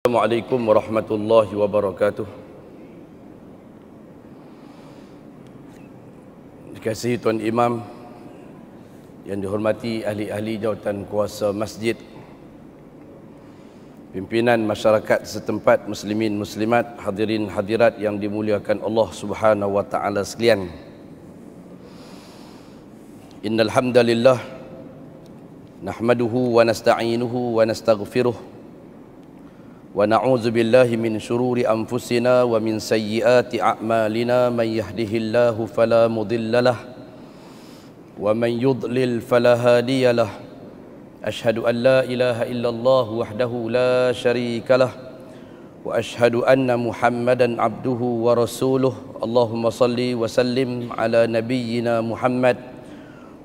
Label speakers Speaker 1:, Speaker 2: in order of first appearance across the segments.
Speaker 1: Assalamualaikum warahmatullahi wabarakatuh. Dikasihi Tuan Imam, yang dihormati ahli-ahli jawatan kuasa masjid, pimpinan masyarakat setempat, muslimin muslimat, hadirin hadirat yang dimuliakan Allah Subhanahu wa taala sekalian. Innal hamdalillah nahmaduhu wa nasta'inuhu wa nastaghfiruh wa na'udzu billahi min syururi anfusina wa min sayyiati a'malina, may yahdihillahu fala mudhillalah wa man yudlil fala hadiyalah. Ashhadu an la ilaha illallah wahdahu la syarikalah wa ashhadu anna Muhammadan abduhu wa rasuluh. Allahumma salli wa sallim ala nabiyyina Muhammad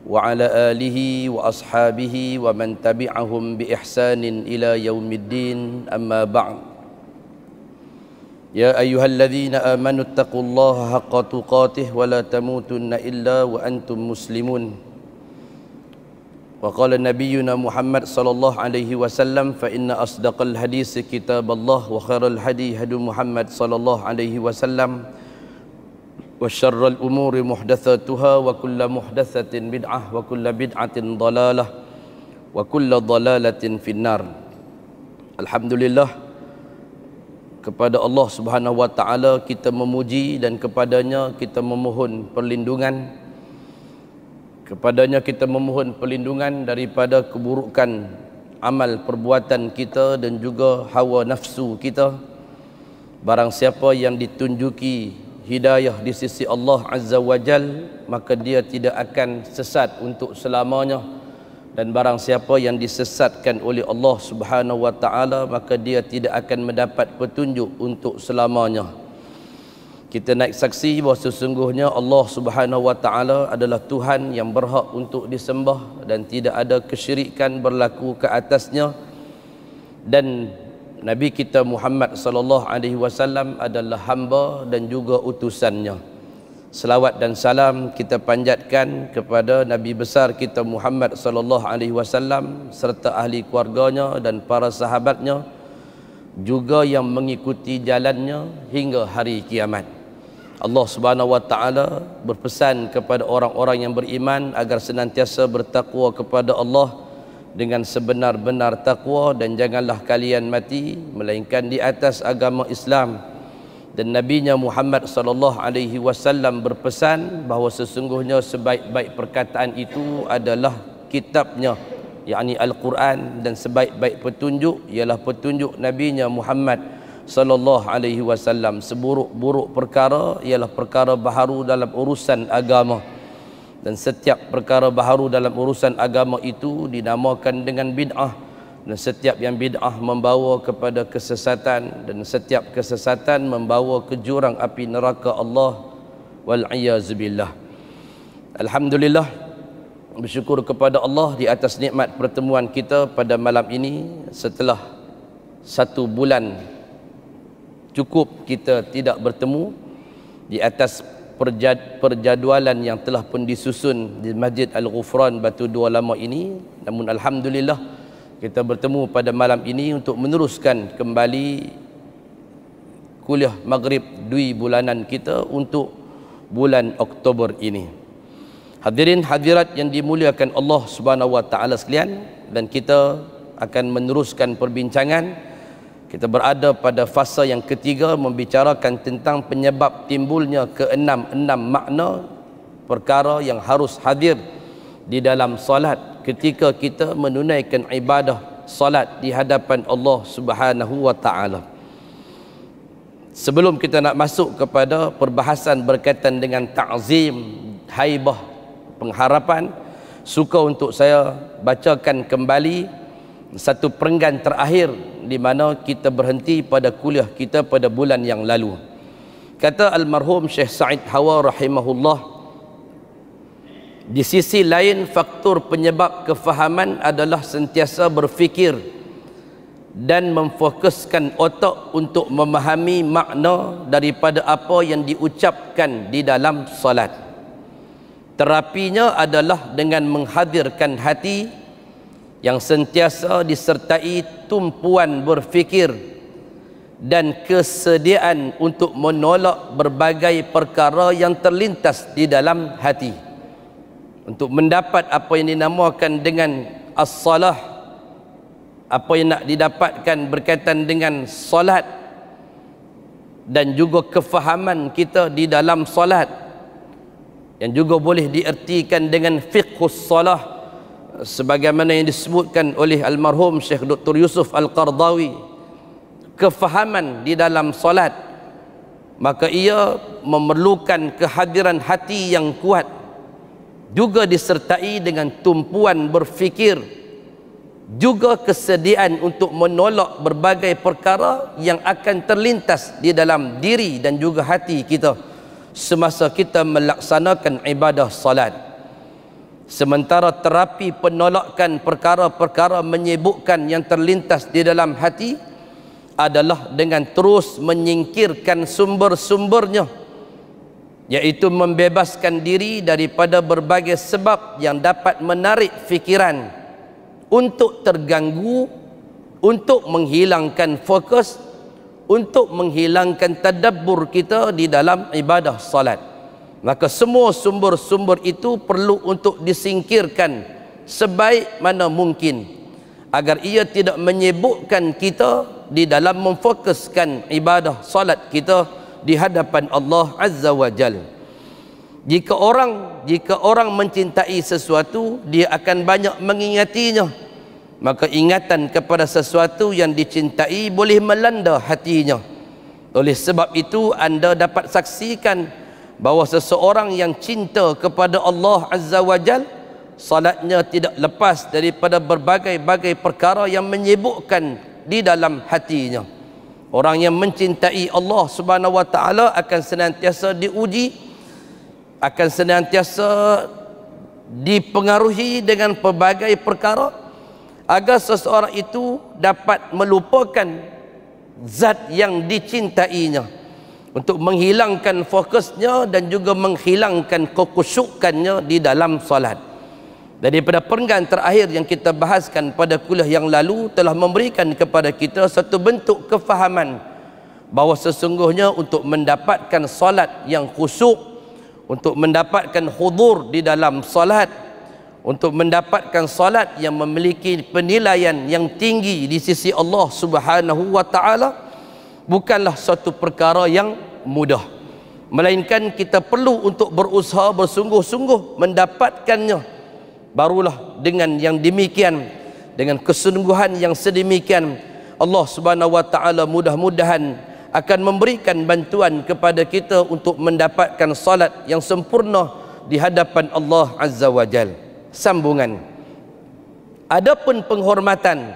Speaker 1: wa ala alihi wa ashabihi wa man tabi'ahum bi ihsanin ila yaumiddin, amma ba'd. Ya ayyuhalladzina amanu taqullaha haqqa tuqatih wa la tamutunna illa wa antum muslimun. Wa qala nabiyyuna Muhammad sallallahu alaihi wasallam, fa inna asdaqal hadisi kitaballah wa khairal hadi hadi Muhammad sallallahu alaihi wasallam wa syarrul umuri muhdatsatuha wa kullu muhdatsatin bid'ah wa kullu bid'atin dhalalah wa kullu dhalalatin finnar. Alhamdulillah, kepada Allah Subhanahu wa taala kita memuji dan kepadanya kita memohon perlindungan. Kepadanya kita memohon perlindungan daripada keburukan amal perbuatan kita dan juga hawa nafsu kita. Barang siapa yang ditunjuki hidayah di sisi Allah Azza wa Jal, maka dia tidak akan sesat untuk selamanya, dan barang siapa yang disesatkan oleh Allah Subhanahu wa taala, maka dia tidak akan mendapat petunjuk untuk selamanya. Kita naik saksi bahawa sesungguhnya Allah Subhanahu wa taala adalah Tuhan yang berhak untuk disembah dan tidak ada kesyirikan berlaku ke atasnya, dan Nabi kita Muhammad sallallahu alaihi wasallam adalah hamba dan juga utusannya. Selawat dan salam kita panjatkan kepada Nabi besar kita Muhammad sallallahu alaihi wasallam serta ahli keluarganya dan para sahabatnya, juga yang mengikuti jalannya hingga hari kiamat. Allah Subhanahu wa taala berpesan kepada orang-orang yang beriman agar senantiasa bertakwa kepada Allah dengan sebenar-benar takwa, dan janganlah kalian mati melainkan di atas agama Islam. Dan Nabinya Muhammad sallallahu alaihi wasallam berpesan bahawa sesungguhnya sebaik-baik perkataan itu adalah kitabnya, yakni Al-Quran, dan sebaik-baik petunjuk ialah petunjuk Nabinya Muhammad sallallahu alaihi wasallam. Seburuk-buruk perkara ialah perkara baharu dalam urusan agama, dan setiap perkara baharu dalam urusan agama itu dinamakan dengan bid'ah, dan setiap yang bid'ah membawa kepada kesesatan, dan setiap kesesatan membawa ke jurang api neraka Allah wal-iyazubillah. Alhamdulillah, bersyukur kepada Allah di atas nikmat pertemuan kita pada malam ini. Setelah 1 bulan cukup kita tidak bertemu di atas perjadualan yang telah pun disusun di Masjid Al-Ghufran Batu Dua Lama ini, namun alhamdulillah kita bertemu pada malam ini untuk meneruskan kembali kuliah maghrib 2 bulanan kita untuk bulan Oktober ini. Hadirin hadirat yang dimuliakan Allah Subhanahu wa taala sekalian, dan kita akan meneruskan perbincangan. Kita berada pada fasa yang ketiga, membicarakan tentang penyebab timbulnya keenam makna perkara yang harus hadir di dalam salat ketika kita menunaikan ibadah salat di hadapan Allah Subhanahu wa taala. Sebelum kita nak masuk kepada perbahasan berkaitan dengan ta'zim, haibah, pengharapan, suka untuk saya bacakan kembali satu perenggan terakhir di mana kita berhenti pada kuliah kita pada bulan yang lalu. Kata almarhum Syekh Sa'id Hawa rahimahullah, di sisi lain faktor penyebab kefahaman adalah sentiasa berfikir dan memfokuskan otak untuk memahami makna daripada apa yang diucapkan di dalam salat. Terapinya adalah dengan menghadirkan hati yang sentiasa disertai tumpuan berfikir dan kesediaan untuk menolak berbagai perkara yang terlintas di dalam hati. Untuk mendapat apa yang dinamakan dengan as-salah, apa yang nak didapatkan berkaitan dengan solat, dan juga kefahaman kita di dalam solat, yang juga boleh diertikan dengan fiqhus salah, sebagaimana yang disebutkan oleh almarhum Syekh Dr. Yusuf Al-Qardawi, kefahaman di dalam solat, maka ia memerlukan kehadiran hati yang kuat, juga disertai dengan tumpuan berfikir, juga kesediaan untuk menolak berbagai perkara yang akan terlintas di dalam diri dan juga hati kita semasa kita melaksanakan ibadah salat. Sementara terapi penolakan perkara-perkara menyibukkan yang terlintas di dalam hati adalah dengan terus menyingkirkan sumber-sumbernya, yaitu membebaskan diri daripada berbagai sebab yang dapat menarik fikiran untuk terganggu, untuk menghilangkan fokus, untuk menghilangkan tadabbur kita di dalam ibadah salat. Maka semua sumber-sumber itu perlu untuk disingkirkan sebaik mana mungkin, agar ia tidak menyibukkan kita di dalam memfokuskan ibadah salat kita di hadapan Allah Azza wa Jal. Jika orang mencintai sesuatu, dia akan banyak mengingatinya. Maka ingatan kepada sesuatu yang dicintai boleh melanda hatinya. Oleh sebab itu, anda dapat saksikan bahawa seseorang yang cinta kepada Allah Azza wa Jal, salatnya tidak lepas daripada berbagai-bagai perkara yang menyibukkan di dalam hatinya. Orang yang mencintai Allah Subhanahu wa taala akan senantiasa diuji, akan senantiasa dipengaruhi dengan pelbagai perkara, agar seseorang itu dapat melupakan zat yang dicintainya, untuk menghilangkan fokusnya dan juga menghilangkan kekhusyukannya di dalam salat. Daripada perenggan terakhir yang kita bahaskan pada kuliah yang lalu telah memberikan kepada kita satu bentuk kefahaman bahawa sesungguhnya untuk mendapatkan salat yang khusyuk, untuk mendapatkan hudur di dalam salat, untuk mendapatkan salat yang memiliki penilaian yang tinggi di sisi Allah Subhanahu wa taala, bukanlah suatu perkara yang mudah, melainkan kita perlu untuk berusaha bersungguh-sungguh mendapatkannya. Barulah dengan yang demikian, dengan kesungguhan yang sedemikian, Allah Subhanahu wa taala mudah-mudahan akan memberikan bantuan kepada kita untuk mendapatkan salat yang sempurna di hadapan Allah Azza wa Jal. Sambungan. Adapun penghormatan,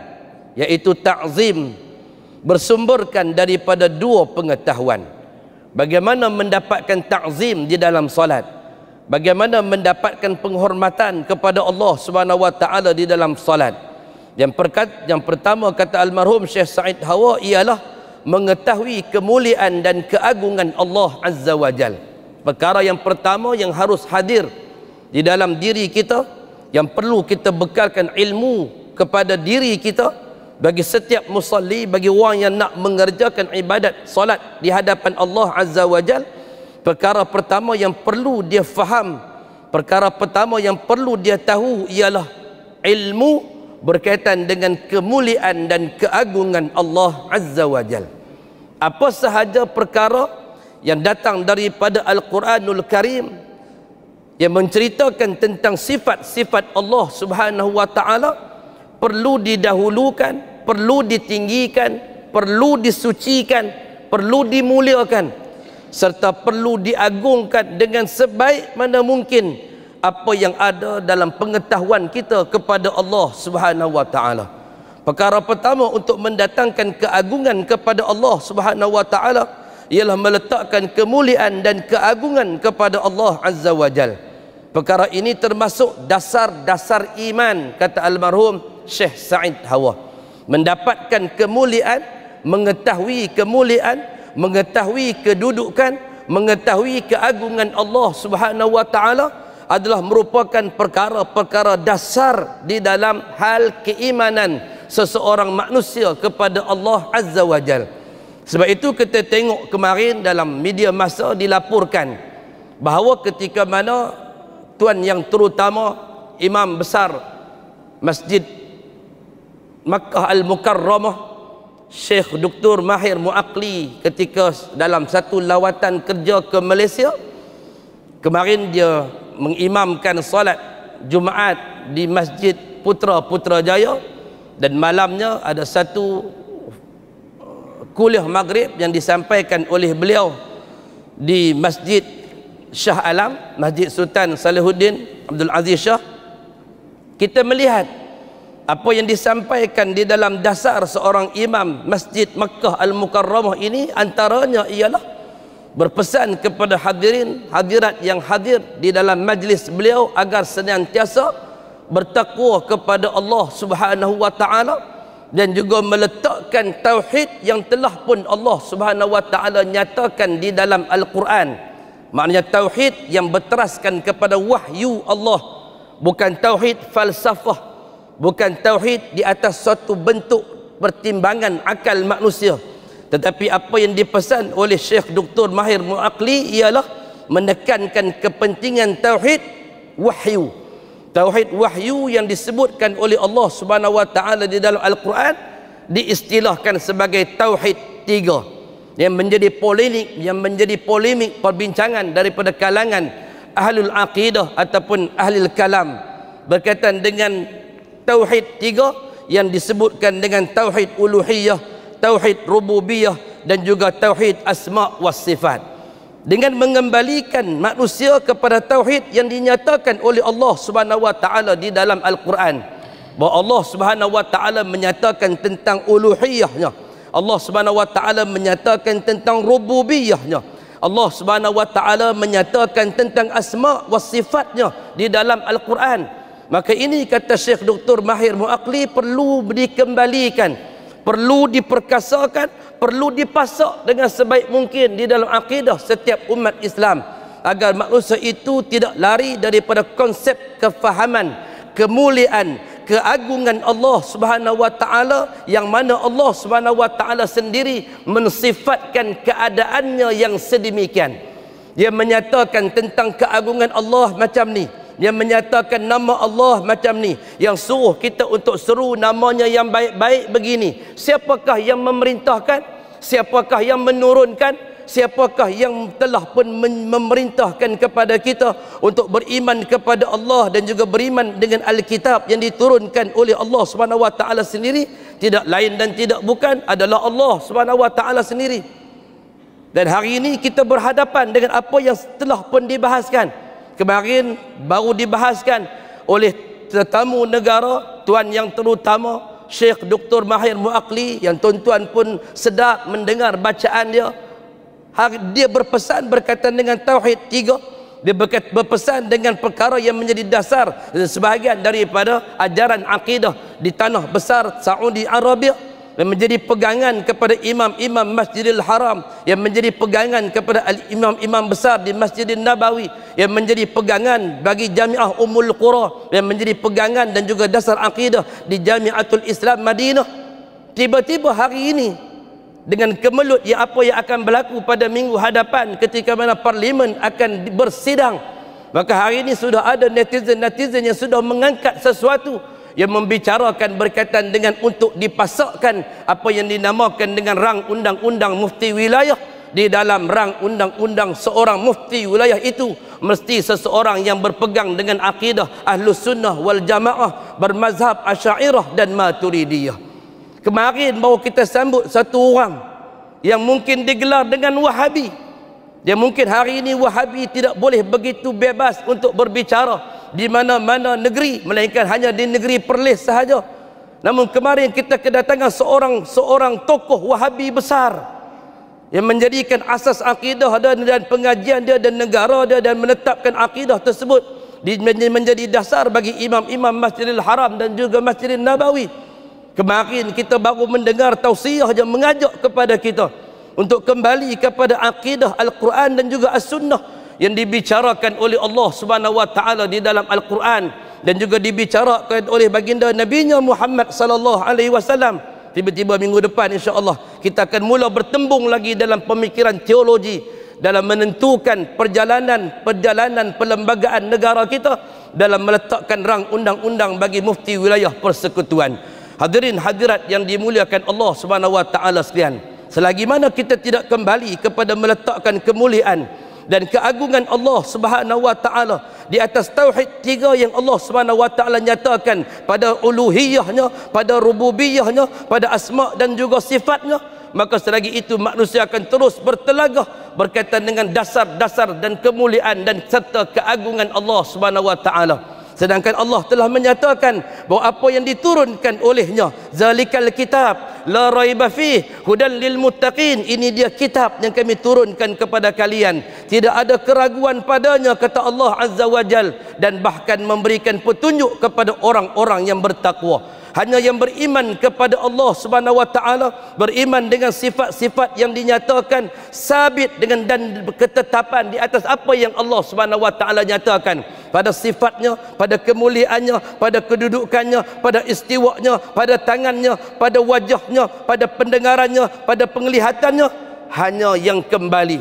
Speaker 1: yaitu ta'zim, bersumberkan daripada dua pengetahuan. Bagaimana mendapatkan ta'zim di dalam salat? Bagaimana mendapatkan penghormatan kepada Allah Subhanahu wa taala di dalam salat? Yang pertama kata almarhum Syekh Said Hawa ialah mengetahui kemuliaan dan keagungan Allah Azza wa Jal. Perkara yang pertama yang harus hadir di dalam diri kita, yang perlu kita bekalkan ilmu kepada diri kita, bagi setiap musalli, bagi orang yang nak mengerjakan ibadat salat di hadapan Allah Azza wa Jal, perkara pertama yang perlu dia faham, perkara pertama yang perlu dia tahu ialah ilmu berkaitan dengan kemuliaan dan keagungan Allah Azza wa Jal. Apa sahaja perkara yang datang daripada Al-Quranul Karim yang menceritakan tentang sifat-sifat Allah Subhanahu wa taala, perlu didahulukan, perlu ditinggikan, perlu disucikan, perlu dimuliakan, serta perlu diagungkan dengan sebaik mana mungkin apa yang ada dalam pengetahuan kita kepada Allah Subhanahu wa taala. Perkara pertama untuk mendatangkan keagungan kepada Allah Subhanahu wa taala ialah meletakkan kemuliaan dan keagungan kepada Allah Azza wa Jal. Perkara ini termasuk dasar-dasar iman, kata almarhum Syekh Said Hawa. Mendapatkan kemuliaan, mengetahui kemuliaan, mengetahui kedudukan, mengetahui keagungan Allah Subhanahu wa taala adalah merupakan perkara-perkara dasar di dalam hal keimanan seseorang manusia kepada Allah Azza wa Jal. Sebab itu kita tengok kemarin dalam media massa dilaporkan bahawa ketika mana tuan yang terutama imam besar Masjid Makkah Al-Mukarramah Syekh Dr. Mahir Muaqli ketika dalam satu lawatan kerja ke Malaysia kemarin dia mengimamkan solat Jumaat di Masjid Putrajaya dan malamnya ada satu kuliah maghrib yang disampaikan oleh beliau di Masjid Shah Alam, Masjid Sultan Salahuddin Abdul Aziz Shah. Kita melihat apa yang disampaikan di dalam dasar seorang imam Masjid Makkah Al-Mukarramah ini, antaranya ialah berpesan kepada hadirin hadirat yang hadir di dalam majlis beliau agar senantiasa bertakwa kepada Allah Subhanahu wa taala dan juga meletakkan tauhid yang telah pun Allah Subhanahu wa taala nyatakan di dalam Al-Quran. Maknanya tauhid yang berteraskan kepada wahyu Allah, bukan tauhid falsafah, bukan tauhid di atas suatu bentuk pertimbangan akal manusia, tetapi apa yang dipesan oleh Syekh Dr. Mahir Muaqli ialah menekankan kepentingan tauhid wahyu. Tauhid wahyu yang disebutkan oleh Allah Subhanahu wa taala di dalam Al-Quran diistilahkan sebagai tauhid tiga, yang menjadi polemik perbincangan daripada kalangan ahlul aqidah ataupun ahlul kalam berkaitan dengan tauhid tiga yang disebutkan dengan tauhid uluhiyah, tauhid rububiyah dan juga tauhid asma was sifat, dengan mengembalikan manusia kepada tauhid yang dinyatakan oleh Allah Subhanahu wa taala di dalam Al-Quran, bahawa Allah Subhanahu wa taala menyatakan tentang uluhiyahnya, Allah Subhanahu wa taala menyatakan tentang rububiyahnya, Allah Subhanahu wa taala menyatakan tentang asma was sifatnya di dalam Al-Quran. Maka ini kata Syekh Dr. Mahir Muaqli perlu dikembalikan, perlu diperkasakan, perlu dipasak dengan sebaik mungkin di dalam akidah setiap umat Islam, agar manusia itu tidak lari daripada konsep kefahaman kemuliaan keagungan Allah Subhanahu wa taala, yang mana Allah Subhanahu wa taala sendiri mensifatkan keadaannya yang sedemikian. Dia menyatakan tentang keagungan Allah macam ni, dia menyatakan nama Allah macam ni, yang suruh kita untuk seru namanya yang baik-baik begini. Siapakah yang memerintahkan? Siapakah yang menurunkan? Siapakah yang telah pun memerintahkan kepada kita untuk beriman kepada Allah dan juga beriman dengan Alkitab yang diturunkan oleh Allah Subhanahu wa taala sendiri? Tidak lain dan tidak bukan adalah Allah Subhanahu wa taala sendiri. Dan hari ini kita berhadapan dengan apa yang telah pun dibahaskan. Kemarin baru dibahaskan oleh tetamu negara, tuan yang terutama Syekh Dr. Mahir Muaqli, yang tuan-tuan pun sedap mendengar bacaan dia. Dia berpesan berkaitan dengan tauhid tiga. Dia berpesan dengan perkara yang menjadi dasar sebahagian daripada ajaran akidah di tanah besar Saudi Arabia, yang menjadi pegangan kepada imam-imam Masjidil Haram, yang menjadi pegangan kepada imam-imam besar di Masjidil Nabawi, yang menjadi pegangan bagi Jamiah Ummul Qura, yang menjadi pegangan dan juga dasar akidah di Jamiatul Islam Madinah. Tiba-tiba hari ini dengan kemelut yang apa yang akan berlaku pada minggu hadapan ketika mana parlimen akan bersidang, maka hari ini sudah ada netizen-netizen yang sudah mengangkat sesuatu yang membicarakan berkaitan dengan untuk dipasakkan apa yang dinamakan dengan rang undang-undang mufti wilayah. Di dalam rang undang-undang seorang mufti wilayah itu mesti seseorang yang berpegang dengan akidah Ahlus Sunnah wal Jamaah bermazhab Asy'ariyah dan Maturidiyah. Kemarin baru kita sambut satu orang yang mungkin digelar dengan Wahabi. Dia mungkin hari ini Wahabi tidak boleh begitu bebas untuk berbicara di mana-mana negeri, melainkan hanya di negeri Perlis sahaja. Namun kemarin kita kedatangan seorang tokoh Wahabi besar yang menjadikan asas akidah dan pengajian dia dan negara dia, dan menetapkan akidah tersebut menjadi dasar bagi imam-imam Masjidil Haram dan juga Masjidil Nabawi. Kemarin kita baru mendengar tausiah yang mengajak kepada kita untuk kembali kepada akidah Al-Quran dan juga As-Sunnah yang dibicarakan oleh Allah Subhanahu wa taala di dalam Al-Quran dan juga dibicarakan oleh baginda Nabi Muhammad sallallahu alaihi wasallam. tiba-tiba minggu depan insya-Allah kita akan mula bertembung lagi dalam pemikiran teologi dalam menentukan perjalanan perlembagaan negara kita dalam meletakkan rang undang-undang bagi mufti wilayah persekutuan. Hadirin hadirat yang dimuliakan Allah Subhanahu wa taala sekalian, selagi mana kita tidak kembali kepada meletakkan kemuliaan dan keagungan Allah Subhanahu wa taala di atas tauhid tiga yang Allah Subhanahu wa taala nyatakan pada uluhiyahnya, pada rububiyahnya, pada asma dan juga sifatnya, maka selagi itu manusia akan terus bertelagah berkaitan dengan dasar-dasar dan kemuliaan dan serta keagungan Allah Subhanahu wa taala. Sedangkan Allah telah menyatakan bahawa apa yang diturunkan olehnya, zalikal kitab la raiba fih hudan lil muttaqin, ini dia kitab yang kami turunkan kepada kalian, tidak ada keraguan padanya, kata Allah Azza wa Jal, dan bahkan memberikan petunjuk kepada orang-orang yang bertakwa. Hanya yang beriman kepada Allah Subhanahu wa taala, beriman dengan sifat-sifat yang dinyatakan sabit dengan dan ketetapan di atas apa yang Allah Subhanahu wa taala nyatakan pada sifatnya, pada kemuliaannya, pada kedudukannya, pada istiwanya, pada tangannya, pada wajahnya, pada pendengarannya, pada penglihatannya, hanya yang kembali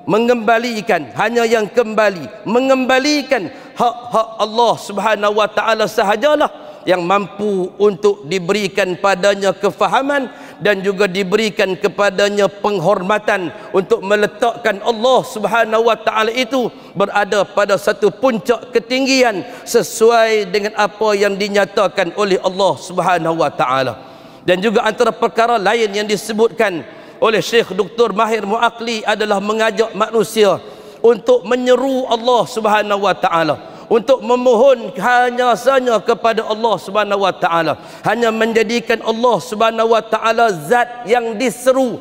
Speaker 1: mengembalikan, hanya yang kembali mengembalikan hak-hak Allah Subhanahu wa taala sahajalah yang mampu untuk diberikan padanya kefahaman dan juga diberikan kepadanya penghormatan untuk meletakkan Allah Subhanahu wa taala itu berada pada satu puncak ketinggian sesuai dengan apa yang dinyatakan oleh Allah Subhanahu wa taala. Dan juga antara perkara lain yang disebutkan oleh Syekh Dr. Mahir Muakli adalah mengajak manusia untuk menyeru Allah Subhanahu wa taala, untuk memohon hanya saja kepada Allah Subhanahu wa taala, hanya menjadikan Allah Subhanahu wa taala zat yang diseru.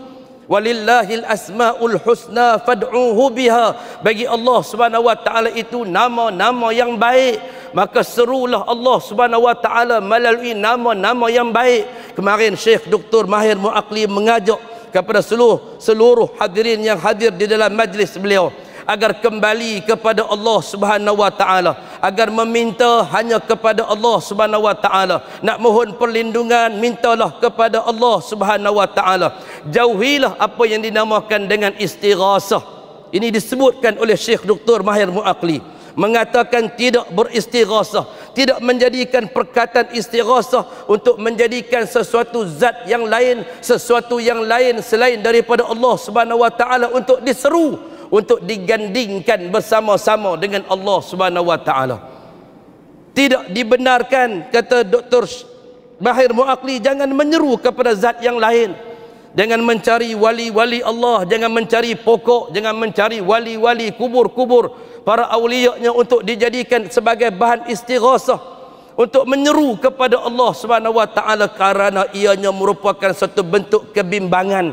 Speaker 1: Walillahil asmaul husna fad'uhu biha, bagi Allah Subhanahu wa taala itu nama-nama yang baik, maka serulah Allah Subhanahu wa taala melalui nama-nama yang baik. Kemarin Syekh Dr. Mahir Muakli mengajak kepada seluruh hadirin yang hadir di dalam majlis beliau agar kembali kepada Allah Subhanahu wa taala, agar meminta hanya kepada Allah Subhanahu wa taala, nak mohon perlindungan mintalah kepada Allah Subhanahu wa taala, jauhilah apa yang dinamakan dengan istighasah. Ini disebutkan oleh Syekh Dr. Mahir Muakli, mengatakan tidak beristighasah, tidak menjadikan perkataan istighasah untuk menjadikan sesuatu zat yang lain, sesuatu yang lain selain daripada Allah Subhanahu wa taala untuk diseru, untuk digandingkan bersama-sama dengan Allah Subhanahu wa taala. Tidak dibenarkan, kata Dr. Mahir Muakli, jangan menyeru kepada zat yang lain. Jangan mencari wali-wali Allah, jangan mencari pokok, jangan mencari wali-wali, kubur-kubur para awliyanya untuk dijadikan sebagai bahan istighasah, untuk menyeru kepada Allah Subhanahu wa taala, kerana ianya merupakan satu bentuk kebimbangan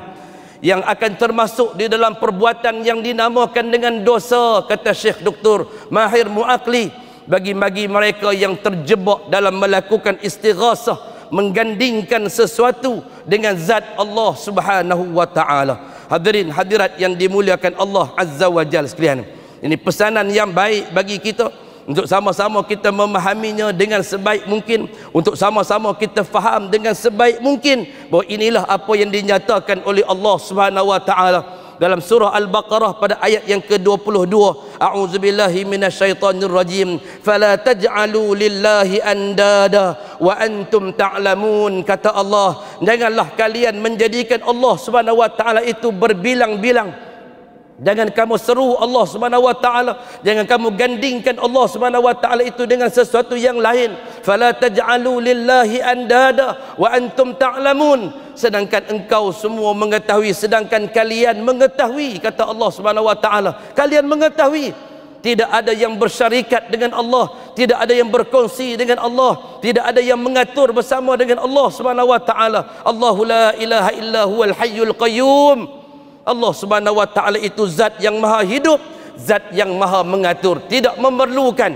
Speaker 1: yang akan termasuk di dalam perbuatan yang dinamakan dengan dosa, kata Syekh Dr. Mahir Muakli, bagi mereka yang terjebak dalam melakukan istighasah, menggandingkan sesuatu dengan zat Allah Subhanahu wa taala. Hadirin hadirat yang dimuliakan Allah Azza wa Jalla sekalian, ini pesanan yang baik bagi kita untuk sama-sama kita memahaminya dengan sebaik mungkin, untuk sama-sama kita faham dengan sebaik mungkin bahawa inilah apa yang dinyatakan oleh Allah Subhanahu wa taala dalam surah Al-Baqarah pada ayat yang ke-22. A'udzubillahi minasyaitonir rajim. Fala taj'alu lillahi andada wa antum ta'lamun. Kata Allah, janganlah kalian menjadikan Allah Subhanahu wa taala itu berbilang-bilang. Jangan kamu seru Allah Subhanahu wa taala, jangan kamu gandingkan Allah Subhanahu wa taala itu dengan sesuatu yang lain. Fala taj'alu lillahi andada wa antum ta'lamun. Sedangkan engkau semua mengetahui, sedangkan kalian mengetahui, kata Allah Subhanahu wa taala, kalian mengetahui tidak ada yang bersyarikat dengan Allah, tidak ada yang berkongsi dengan Allah, tidak ada yang mengatur bersama dengan Allah Subhanahu wa taala. Allahu la ilaha illa huwal hayyul qayyum. Allah Subhanahu wa taala itu zat yang maha hidup, zat yang maha mengatur, tidak memerlukan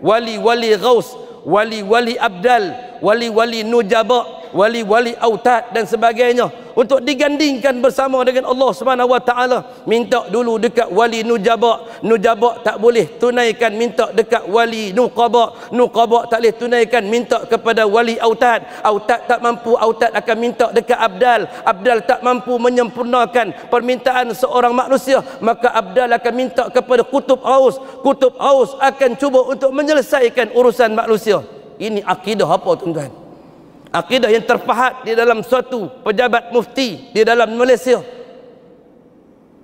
Speaker 1: wali-wali ghaus, wali-wali abdal, wali-wali nujaba, wali-wali autad dan sebagainya untuk digandingkan bersama dengan Allah Subhanahu wa taala. Minta dulu dekat wali nujaba, nujaba tak boleh tunaikan, minta dekat wali nuqaba, nuqaba tak boleh tunaikan, minta kepada wali autad, autad tak mampu, autad akan minta dekat abdal, abdal tak mampu menyempurnakan permintaan seorang manusia, maka abdal akan minta kepada kutub aus, kutub aus akan cuba untuk menyelesaikan urusan manusia. Ini akidah apa tuan-tuan? Akidah yang terpahat di dalam suatu pejabat mufti di dalam Malaysia,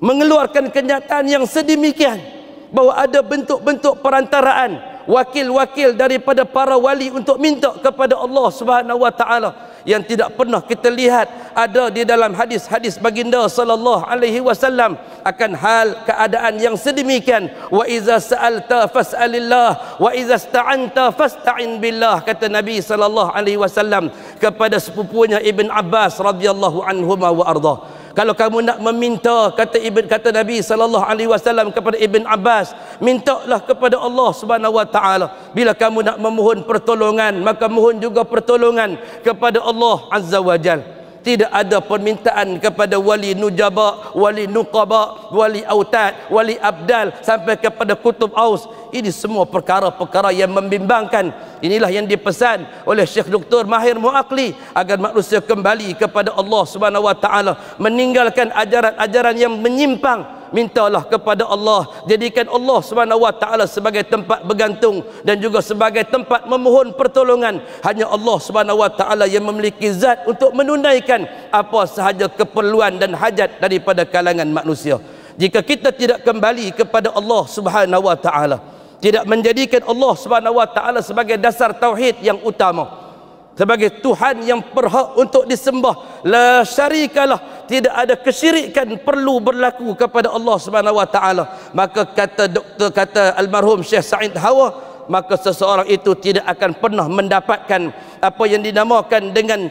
Speaker 1: mengeluarkan kenyataan yang sedemikian bahawa ada bentuk-bentuk perantaraan wakil-wakil daripada para wali untuk minta kepada Allah Subhanahu wa taala yang tidak pernah kita lihat ada di dalam hadis-hadis baginda sallallahu alaihi wasallam akan hal keadaan yang sedemikian. Wa iza sa'alta fas'alillah wa iza sta'anta fasta'in billah, kata Nabi sallallahu alaihi wasallam kepada sepupunya Ibn Abbas radhiyallahu anhuma wa arda. Kalau kamu nak meminta, kata Nabi sallallahu alaihi wasallam kepada Ibn Abbas, mintalah kepada Allah Subhanahu wa taala. Bila kamu nak memohon pertolongan, maka mohon juga pertolongan kepada Allah Azza wa Jalla. Tidak ada permintaan kepada wali nujaba, wali nuqaba, wali autad, wali abdal sampai kepada kutub aus. Ini semua perkara-perkara yang membimbangkan. Inilah yang dipesan oleh Syekh Dr. Mahir Muaqli agar manusia kembali kepada Allah Subhanahu wa taala, meninggalkan ajaran-ajaran yang menyimpang. Mintalah kepada Allah, jadikan Allah Subhanahu wa taala sebagai tempat bergantung dan juga sebagai tempat memohon pertolongan. Hanya Allah Subhanahu wa taala yang memiliki zat untuk menunaikan apa sahaja keperluan dan hajat daripada kalangan manusia. Jika kita tidak kembali kepada Allah Subhanahu wa taala, tidak menjadikan Allah Subhanahu wa taala sebagai dasar tauhid yang utama, sebagai Tuhan yang berhak untuk disembah, la syarikalah, tidak ada kesyirikan perlu berlaku kepada Allah Subhanahu wa taala, maka kata almarhum Syekh Sa'id Hawa, maka seseorang itu tidak akan pernah mendapatkan apa yang dinamakan dengan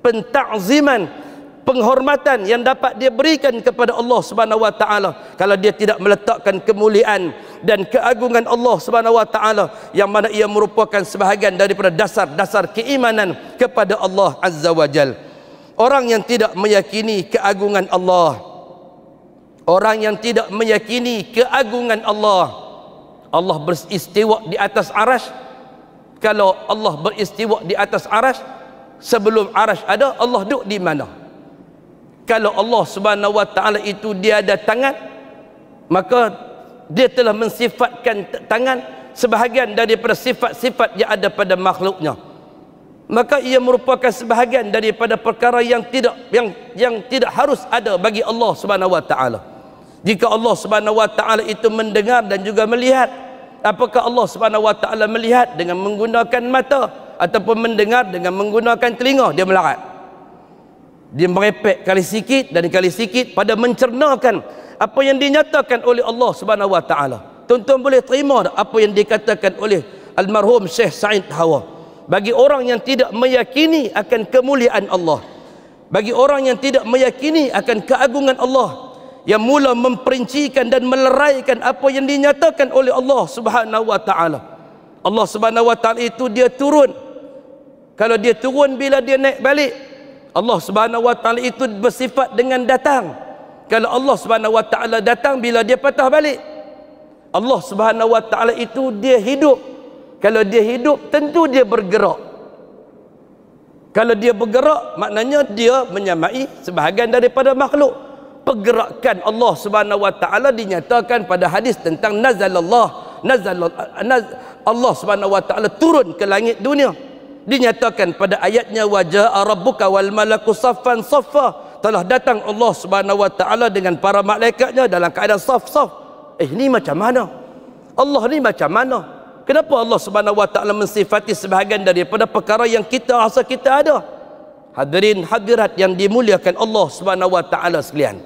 Speaker 1: pentakziman, penghormatan yang dapat dia berikan kepada Allah Subhanahu wa taala kalau dia tidak meletakkan kemuliaan dan keagungan Allah Subhanahu wa taala yang mana ia merupakan sebahagian daripada dasar-dasar keimanan kepada Allah Azza wa Jalla. Orang yang tidak meyakini keagungan Allah, orang yang tidak meyakini keagungan Allah, Allah beristiwa di atas arasy. Kalau Allah beristiwa di atas arasy, sebelum arasy ada, Allah duduk di mana? Kalau Allah Subhanahu wa taala itu dia ada tangan, maka dia telah mensifatkan tangan sebahagian daripada sifat-sifat yang ada pada makhluknya. Maka ia merupakan sebahagian daripada perkara yang tidak harus ada bagi Allah Subhanahu wa taala. Jika Allah Subhanahu wa taala itu mendengar dan juga melihat, apakah Allah Subhanahu wa taala melihat dengan menggunakan mata ataupun mendengar dengan menggunakan telinga? Dia melarat. Dia merepek kali sikit dan kali sikit pada mencernakan apa yang dinyatakan oleh Allah Subhanahu wa taala. Tuan-tuan boleh terima apa yang dikatakan oleh almarhum Syekh Sa'id Hawa. Bagi orang yang tidak meyakini akan kemuliaan Allah, bagi orang yang tidak meyakini akan keagungan Allah, yang mula memperincikan dan meleraikan apa yang dinyatakan oleh Allah Subhanahu wa taala. Allah Subhanahu wa taala itu dia turun. Kalau dia turun, bila dia naik balik. Allah Subhanahu wa taala itu bersifat dengan datang. Kalau Allah Subhanahu wa taala datang, bila dia patah balik. Allah Subhanahu wa taala itu dia hidup. Kalau dia hidup, tentu dia bergerak. Kalau dia bergerak, maknanya dia menyamai sebahagian daripada makhluk. Pergerakan Allah Subhanahu wa taala dinyatakan pada hadis tentang Allah Subhanahu wa taala turun ke langit dunia. Dinyatakan pada ayatnya, wa jaa rabbuka wal malaku saffan saffa, telah datang Allah Subhanahu wa taala dengan para malaikatnya dalam keadaan saf-saf. Ni macam mana? Allah ni macam mana? Kenapa Allah Subhanahu wa taala mensifati sebahagian daripada perkara yang kita rasa kita ada? Hadirin hadirat yang dimuliakan Allah Subhanahu wa taala sekalian.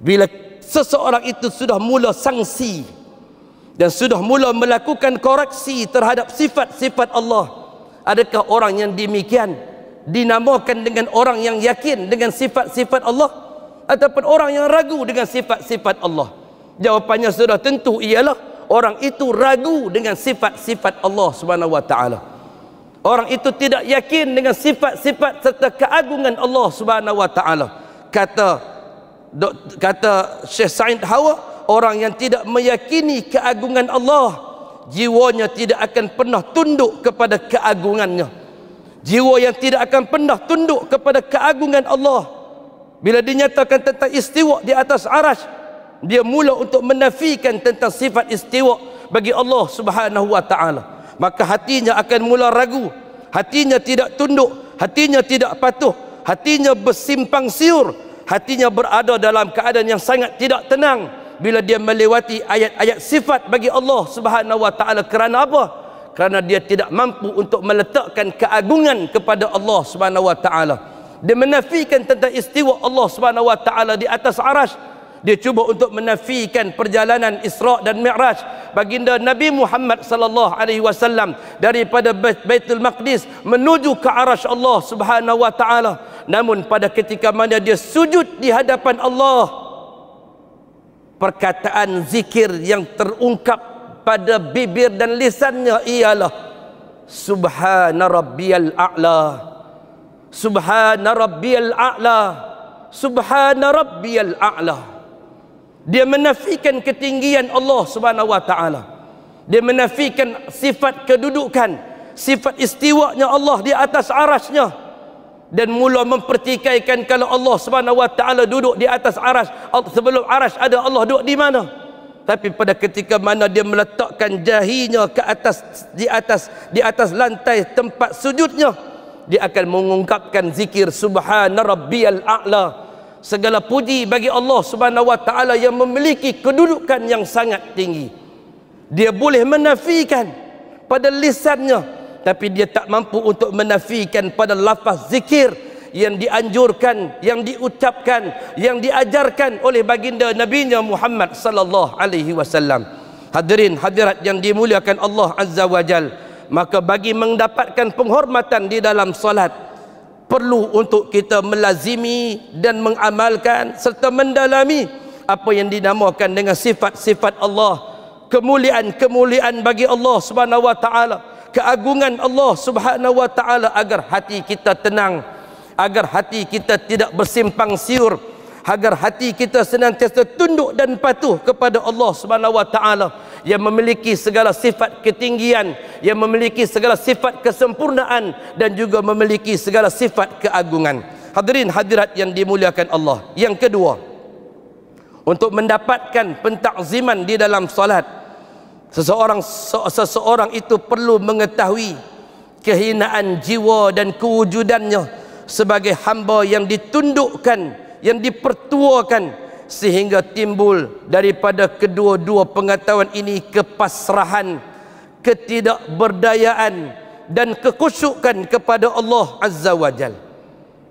Speaker 1: Bila seseorang itu sudah mula sangsi dan sudah mula melakukan koreksi terhadap sifat-sifat Allah, adakah orang yang demikian dinamakan dengan orang yang yakin dengan sifat-sifat Allah ataupun orang yang ragu dengan sifat-sifat Allah? Jawapannya sudah tentu ialah orang itu ragu dengan sifat-sifat Allah Subhanahu wa taala. Orang itu tidak yakin dengan sifat-sifat serta keagungan Allah Subhanahu wa taala. Kata Syekh Said Hawa, orang yang tidak meyakini keagungan Allah, jiwanya tidak akan pernah tunduk kepada keagungannya. Jiwa yang tidak akan pernah tunduk kepada keagungan Allah, bila dinyatakan tentang istiwa di atas arash, dia mula untuk menafikan tentang sifat istiwa bagi Allah Subhanahu wa taala. Maka hatinya akan mula ragu, hatinya tidak tunduk, hatinya tidak patuh, hatinya bersimpang siur, hatinya berada dalam keadaan yang sangat tidak tenang bila dia melewati ayat-ayat sifat bagi Allah Subhanahu wa taala. Kerana apa? Kerana dia tidak mampu untuk meletakkan keagungan kepada Allah Subhanahu wa taala. Dia menafikan tentang istiwa Allah Subhanahu wa taala di atas arash. Dia cuba untuk menafikan perjalanan Isra dan Mi'raj baginda Nabi Muhammad sallallahu alaihi wasallam daripada Baitul Maqdis menuju ke arash Allah Subhanahu wa taala. Namun pada ketika mana dia sujud di hadapan Allah, perkataan zikir yang terungkap pada bibir dan lisannya ialah Subhana Rabbiyal A'la, Subhana Rabbiyal A'la, Subhana Rabbiyal A'la. Dia menafikan ketinggian Allah Subhanahu wa taala. Dia menafikan sifat kedudukan, sifat istiwanya Allah di atas arasnya, dan mula mempertikaikan kalau Allah Subhanahu wa taala duduk di atas arash, sebelum arash ada Allah duduk di mana. Tapi pada ketika mana dia meletakkan jahinya ke atas di atas lantai tempat sujudnya, dia akan mengungkapkan zikir Subhana Rabbiyal A'la. Segala puji bagi Allah Subhanahu wa taala yang memiliki kedudukan yang sangat tinggi. Dia boleh menafikan pada lisannya, tapi dia tak mampu untuk menafikan pada lafaz zikir yang dianjurkan, yang diucapkan, yang diajarkan oleh baginda Nabi-Nya Muhammad sallallahu alaihi wasallam. Hadirin hadirat yang dimuliakan Allah Azza wa Jal, maka bagi mendapatkan penghormatan di dalam solat, perlu untuk kita melazimi dan mengamalkan serta mendalami apa yang dinamakan dengan sifat-sifat Allah, kemuliaan-kemuliaan bagi Allah Subhanahu wa taala, keagungan Allah Subhanahu wa taala, agar hati kita tenang, agar hati kita tidak bersimpang siur, agar hati kita senantiasa tunduk dan patuh kepada Allah Subhanahu wa taala yang memiliki segala sifat ketinggian, yang memiliki segala sifat kesempurnaan, dan juga memiliki segala sifat keagungan. Hadirin hadirat yang dimuliakan Allah. Yang kedua, untuk mendapatkan pentakziman di dalam salat, seseorang itu perlu mengetahui kehinaan jiwa dan kewujudannya sebagai hamba yang ditundukkan, yang dipertuakan, sehingga timbul daripada kedua-dua pengetahuan ini kepasrahan, ketidakberdayaan, dan kekhusyukan kepada Allah Azza wa Jal.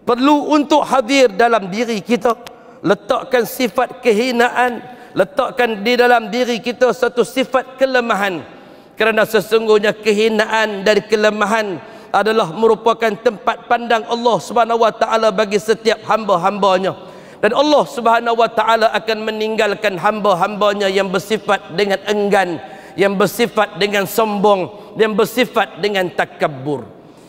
Speaker 1: Perlu untuk hadir dalam diri kita, letakkan sifat kehinaan, letakkan di dalam diri kita satu sifat kelemahan, kerana sesungguhnya kehinaan dan kelemahan adalah merupakan tempat pandang Allah Subhanahu wa taala bagi setiap hamba-hambanya. Dan Allah Subhanahu wa taala akan meninggalkan hamba-hambanya yang bersifat dengan enggan, yang bersifat dengan sombong, yang bersifat dengan takabbur.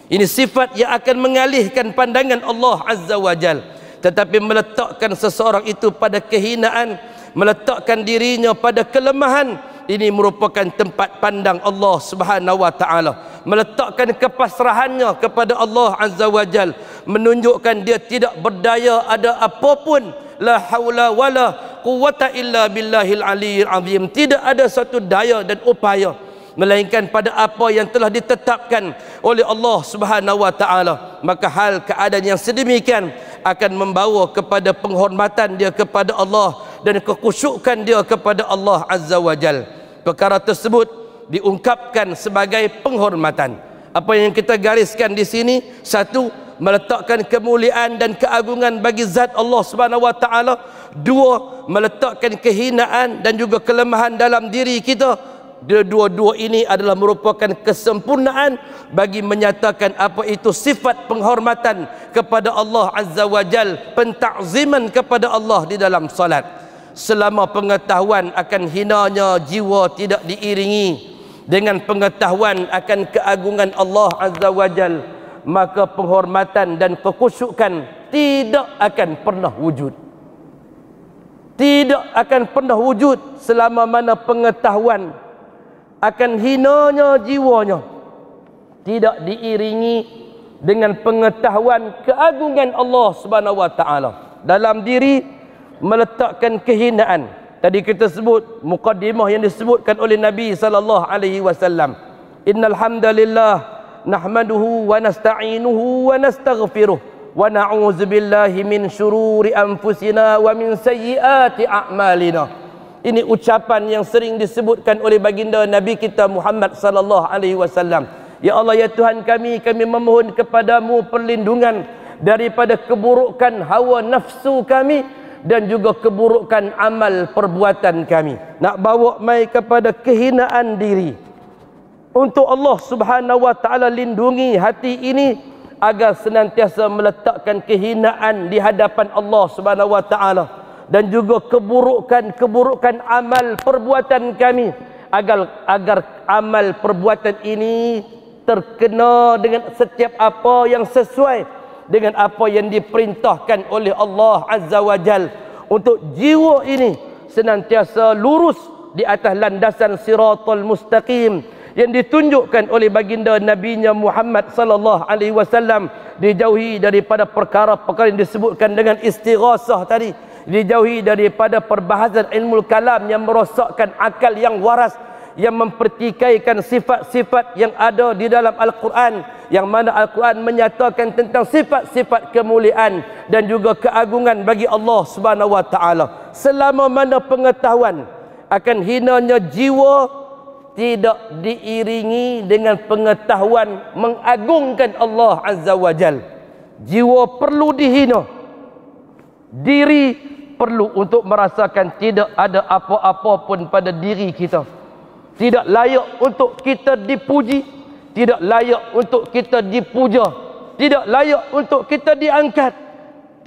Speaker 1: Ini sifat yang akan mengalihkan pandangan Allah Azza wa Jal. Tetapi meletakkan seseorang itu pada kehinaan, meletakkan dirinya pada kelemahan, ini merupakan tempat pandang Allah Subhanahu wa taala. Meletakkan kepasrahannya kepada Allah Azza wa Jal, menunjukkan dia tidak berdaya ada apapun. La haula wala quwwata illa billahil aliyyil azim. Tidak ada satu daya dan upaya melainkan pada apa yang telah ditetapkan oleh Allah Subhanahu wa taala. Maka hal keadaan yang sedemikian akan membawa kepada penghormatan dia kepada Allah dan kekhusyukan dia kepada Allah Azza wa Jal. Perkara tersebut diungkapkan sebagai penghormatan. Apa yang kita gariskan di sini, satu, meletakkan kemuliaan dan keagungan bagi zat Allah Subhanahu wa taala. Dua, meletakkan kehinaan dan juga kelemahan dalam diri kita. Dua-dua ini adalah merupakan kesempurnaan bagi menyatakan apa itu sifat penghormatan kepada Allah Azza wa Jal, pentakziman kepada Allah di dalam salat. Selama pengetahuan akan hinanya jiwa tidak diiringi dengan pengetahuan akan keagungan Allah Azza wa Jal, maka penghormatan dan kekhusyukan tidak akan pernah wujud. Tidak akan pernah wujud selama mana pengetahuan akan hinanya jiwanya tidak diiringi dengan pengetahuan keagungan Allah Subhanahu wa taala. Dalam diri meletakkan kehinaan. Tadi kita sebut muqaddimah yang disebutkan oleh Nabi sallallahu alaihi wasallam. Innal hamdalillah nahmaduhu wa nasta'inuhu wa nastaghfiruh wa na'udzu billahi min syururi anfusina wa min sayyiati a'malina. Ini ucapan yang sering disebutkan oleh baginda Nabi kita Muhammad sallallahu alaihi wasallam. Ya Allah, ya Tuhan kami memohon kepadamu perlindungan daripada keburukan hawa nafsu kami dan juga keburukan amal perbuatan kami. Nak bawa mai kepada kehinaan diri. Untuk Allah Subhanahu wa taala lindungi hati ini agar senantiasa meletakkan kehinaan di hadapan Allah Subhanahu wa taala dan juga keburukan amal perbuatan kami agar amal perbuatan ini terkena dengan setiap apa yang sesuai dengan apa yang diperintahkan oleh Allah Azza wa Jal, untuk jiwa ini senantiasa lurus di atas landasan siratal mustaqim yang ditunjukkan oleh baginda Nabi-Nya Muhammad sallallahu alaihi wasallam, dijauhi daripada perkara-perkara yang disebutkan dengan istighasah tadi, dijauhi daripada perbahasan ilmu kalam yang merosakkan akal yang waras, yang mempertikaikan sifat-sifat yang ada di dalam Al-Quran, yang mana Al-Quran menyatakan tentang sifat-sifat kemuliaan dan juga keagungan bagi Allah Subhanahu wa taala. Selama mana pengetahuan akan hinanya jiwa tidak diiringi dengan pengetahuan mengagungkan Allah Azza wa Jal, jiwa perlu dihina, diri perlu untuk merasakan tidak ada apa-apa pun pada diri kita, tidak layak untuk kita dipuji, tidak layak untuk kita dipuja, tidak layak untuk kita diangkat,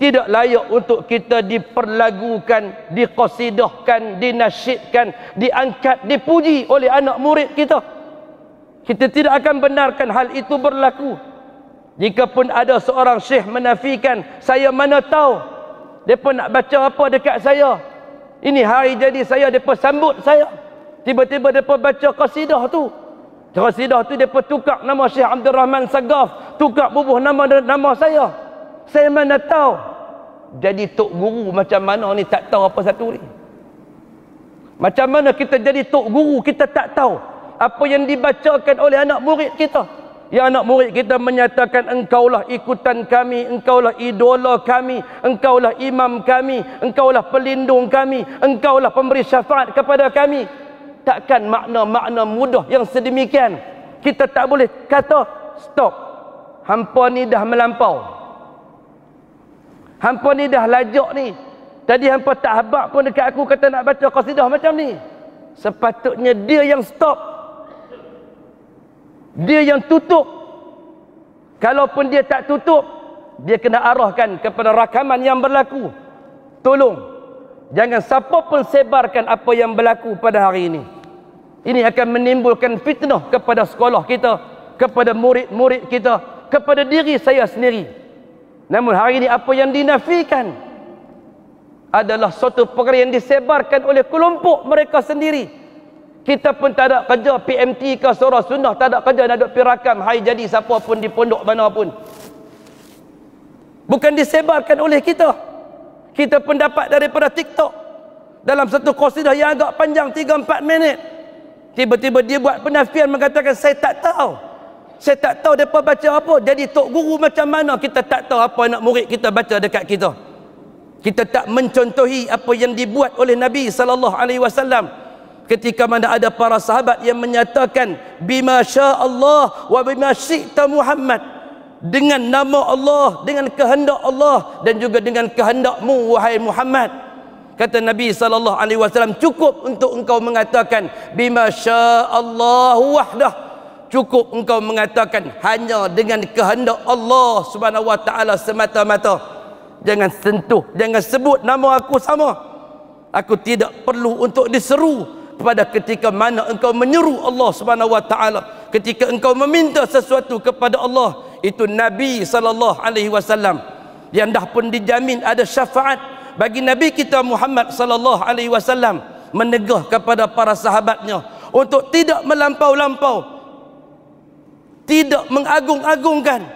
Speaker 1: tidak layak untuk kita diperlagukan, diqasidahkan, dinasyidkan, diangkat, dipuji oleh anak murid kita. Kita tidak akan benarkan hal itu berlaku. Jika pun ada seorang syekh menafikan, saya mana tahu mereka nak baca apa dekat saya, ini hari jadi saya, mereka sambut saya, tiba-tiba mereka baca qasidah tu. Qasidah tu mereka tukar nama Syekh Abdul Rahman Sagaf, tukar bubuh nama saya. Saya mana tahu. Jadi tok guru macam mana ni tak tahu apa satu ni? Macam mana kita jadi tok guru kita tak tahu apa yang dibacakan oleh anak murid kita? Yang anak murid kita menyatakan, engkaulah ikutan kami, engkaulah idola kami, engkaulah imam kami, engkaulah pelindung kami, engkaulah pemberi syafaat kepada kami. Takkan makna-makna mudah yang sedemikian kita tak boleh kata stop, hampa ni dah melampau, hampa ni dah lajak ni, tadi hampa tak habaq pun dekat aku kata nak baca qasidah macam ni. Sepatutnya dia yang stop, dia yang tutup. Kalaupun dia tak tutup, dia kena arahkan kepada rakaman yang berlaku. Tolong jangan siapa pun sebarkan apa yang berlaku pada hari ini. Ini akan menimbulkan fitnah kepada sekolah kita, kepada murid-murid kita, kepada diri saya sendiri. Namun hari ini apa yang dinafikan adalah suatu perkara yang disebarkan oleh kelompok mereka sendiri. Kita pun tak ada kerja, PMT ke Surah Sunnah tak ada kerja, nak duk pi rakam hari jadi siapa pun di pondok mana pun. Bukan disebarkan oleh kita. Kita pun dapat daripada TikTok. Dalam satu qasidah yang agak panjang 3-4 minit, tiba-tiba dia buat penafian mengatakan saya tak tahu. Saya tak tahu mereka baca apa. Jadi tok guru macam mana kita tak tahu apa anak murid kita baca dekat kita. Kita tak mencontohi apa yang dibuat oleh Nabi sallallahu alaihi wasallam ketika mana ada para sahabat yang menyatakan bima syaa Allah wa bima syi'ta Muhammad, dengan nama Allah, dengan kehendak Allah dan juga dengan kehendakmu wahai Muhammad. Kata Nabi sallallahu alaihi wasallam, cukup untuk engkau mengatakan bima syaa Allah wahdah, cukup engkau mengatakan hanya dengan kehendak Allah Subhanahu wa taala semata-mata. Jangan sentuh, jangan sebut nama aku sama. Aku tidak perlu untuk diseru pada ketika mana engkau menyeru Allah Subhanahu wa taala, ketika engkau meminta sesuatu kepada Allah. Itu Nabi sallallahu alaihi wasallam yang dah pun dijamin ada syafaat bagi Nabi kita Muhammad sallallahu alaihi wasallam, menegah kepada para sahabatnya untuk tidak melampau-lampau, tidak mengagung-agungkan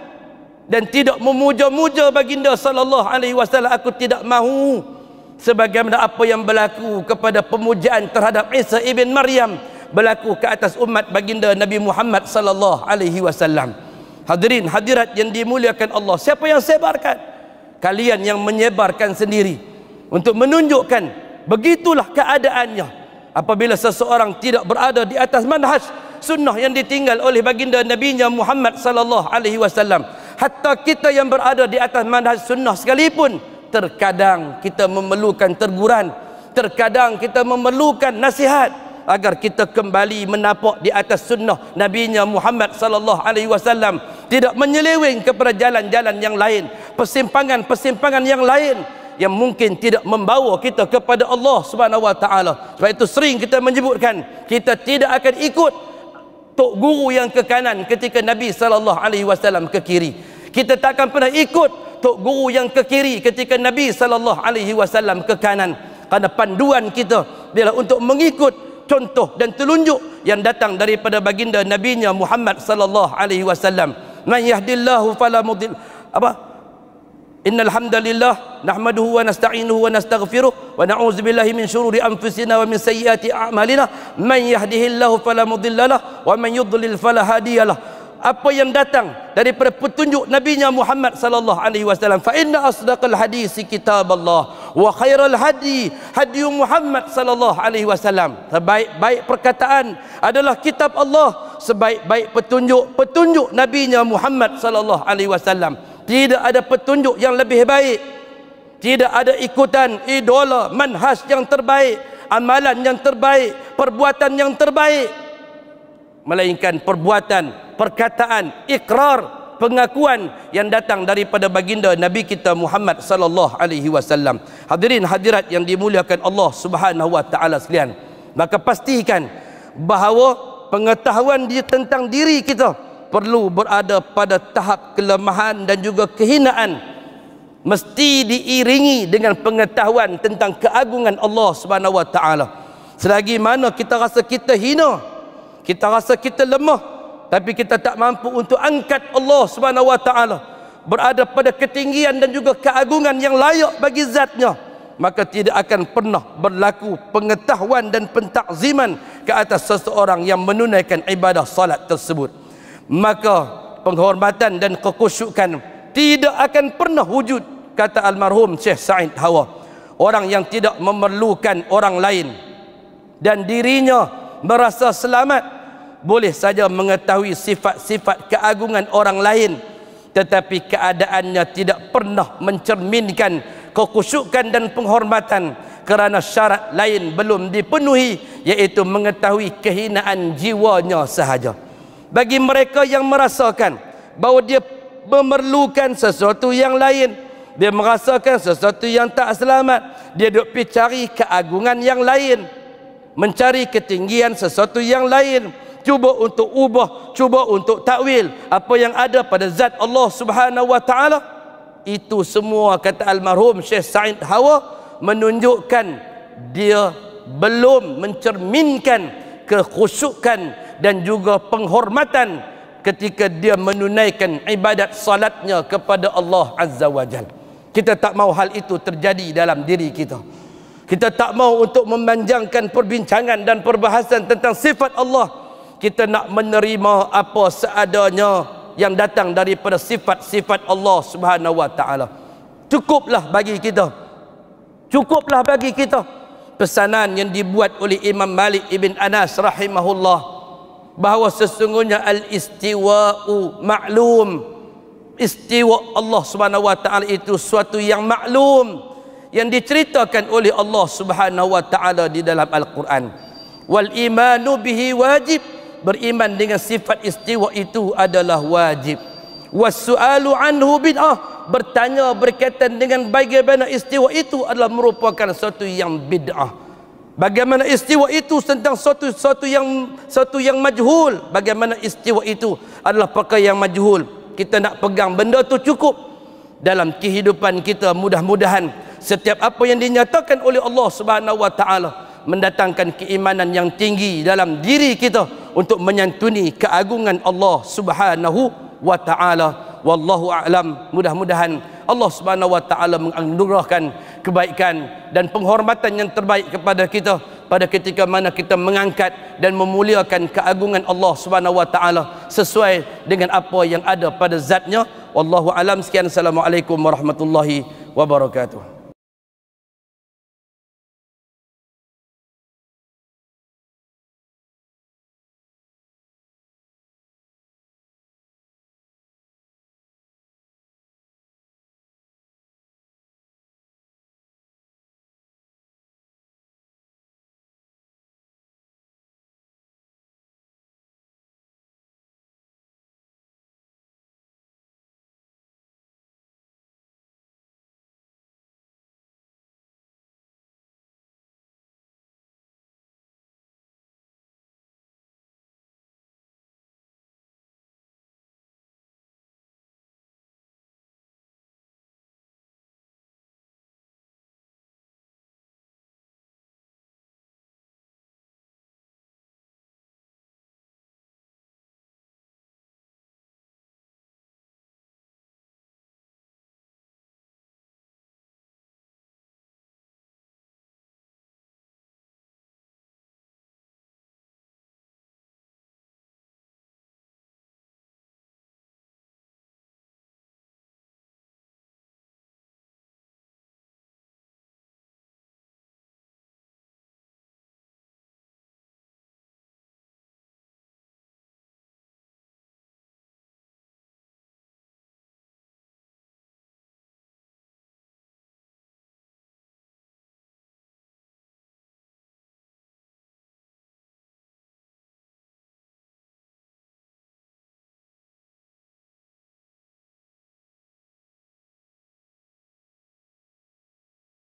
Speaker 1: dan tidak memuja-muja baginda sallallahu alaihi wasallam. Aku tidak mahu sebagaimana apa yang berlaku kepada pemujaan terhadap Isa ibn Maryam berlaku ke atas umat baginda Nabi Muhammad sallallahu alaihi wasallam. Hadirin hadirat yang dimuliakan Allah, siapa yang sebarkan? Kalian yang menyebarkan sendiri untuk menunjukkan begitulah keadaannya apabila seseorang tidak berada di atas manhaj sunnah yang ditinggal oleh baginda Nabinya Muhammad sallallahu alaihi wasallam. Hatta kita yang berada di atas manhaj sunnah sekalipun, terkadang kita memerlukan teguran, terkadang kita memerlukan nasihat agar kita kembali menapak di atas sunnah Nabinya Muhammad sallallahu alaihi wasallam, tidak menyeleweng kepada jalan-jalan yang lain, persimpangan-persimpangan yang lain yang mungkin tidak membawa kita kepada Allah Subhanahu wa taala. Sebab itu sering kita menyebutkan kita tidak akan ikut tok guru yang ke kanan ketika Nabi sallallahu alaihi wasallam ke kiri. Kita tak akan pernah ikut tok guru yang ke kiri ketika Nabi sallallahu alaihi wasallam ke kanan. Karena panduan kita adalah untuk mengikut contoh dan telunjuk yang datang daripada baginda Nabinya Muhammad sallallahu alaihi wasallam. Man yahdillahu fala mudhill Innal hamdalillah nahmaduhu wa nasta'inuhu wa nastaghfiruh wa na'udzu billahi min shururi anfusina wa min sayyiati a'malina. Man yahdihillahu fala mudhillalah wa man yudlil fala hadiyalah. Apa yang datang daripada petunjuk Nabinya Muhammad sallallahu alaihi wasallam, fa inna asdaqal hadisi kitaballah wa khairal hadi hadi Muhammad sallallahu alaihi wasallam. Sebaik-baik perkataan adalah kitab Allah, sebaik-baik petunjuk Nabinya Muhammad sallallahu alaihi wasallam. Tidak ada petunjuk yang lebih baik, tidak ada ikutan idola manhaj yang terbaik, amalan yang terbaik, perbuatan yang terbaik, melainkan perbuatan, perkataan, ikrar, pengakuan yang datang daripada baginda Nabi kita Muhammad sallallahu alaihi wasallam. Hadirin hadirat yang dimuliakan Allah Subhanahu wa taala sekalian, maka pastikan bahawa pengetahuan tentang diri kita perlu berada pada tahap kelemahan dan juga kehinaan, mesti diiringi dengan pengetahuan tentang keagungan Allah Subhanahu wa taala. Selagi mana kita rasa kita hina, kita rasa kita lemah, tapi kita tak mampu untuk angkat Allah Subhanahu wa taala berada pada ketinggian dan juga keagungan yang layak bagi zatnya, maka tidak akan pernah berlaku pengetahuan dan pentakziman ke atas seseorang yang menunaikan ibadah salat tersebut. Maka penghormatan dan kekhusyukan tidak akan pernah wujud, kata almarhum Syekh Said Hawa. Orang yang tidak memerlukan orang lain dan dirinya merasa selamat, boleh saja mengetahui sifat-sifat keagungan orang lain, tetapi keadaannya tidak pernah mencerminkan kekhusyukan dan penghormatan kerana syarat lain belum dipenuhi, iaitu mengetahui kehinaan jiwanya sahaja. Bagi mereka yang merasakan bahawa dia memerlukan sesuatu yang lain, dia merasakan sesuatu yang tak selamat, dia duk pergi cari keagungan yang lain, mencari ketinggian sesuatu yang lain, cuba untuk ubah, cuba untuk takwil apa yang ada pada zat Allah Subhanahu wa taala. Itu semua, kata almarhum Syekh Said Hawa, menunjukkan dia belum mencerminkan kekhusyukan dan juga penghormatan ketika dia menunaikan ibadat salatnya kepada Allah Azza wa Jal. Kita tak mahu hal itu terjadi dalam diri kita. Kita tak mahu untuk memanjangkan perbincangan dan perbahasan tentang sifat Allah. Kita nak menerima apa seadanya yang datang daripada sifat-sifat Allah Subhanahu wa taala. Cukuplah bagi kita pesanan yang dibuat oleh Imam Malik ibn Anas rahimahullah, bahawa sesungguhnya al-istiwa'u ma'lum. Istiwa Allah Subhanahu wa taala itu suatu yang maklum, yang diceritakan oleh Allah Subhanahu wa taala di dalam Al-Quran. Wal imanu bihi wajib, beriman dengan sifat istiwa itu adalah wajib. Was-su'alu anhu bid'ah, bertanya berkaitan dengan bagaimana istiwa itu adalah merupakan suatu yang bid'ah. Bagaimana istiwa itu tentang satu yang majhul. Bagaimana istiwa itu adalah perkara yang majhul. Kita nak pegang benda tu cukup dalam kehidupan kita. Mudah-mudahan setiap apa yang dinyatakan oleh Allah Subhanahu wa taala mendatangkan keimanan yang tinggi dalam diri kita untuk menyantuni keagungan Allah Subhanahu wa taala. Wallahu a'lam. Mudah-mudahan Allah Subhanahu wa taala menganugerahkan kebaikan dan penghormatan yang terbaik kepada kita pada ketika mana kita mengangkat dan memuliakan keagungan Allah Subhanahu wa taala sesuai dengan apa yang ada pada zatnya. Wallahu a'lam. Sekian, assalamualaikum warahmatullahi wabarakatuh.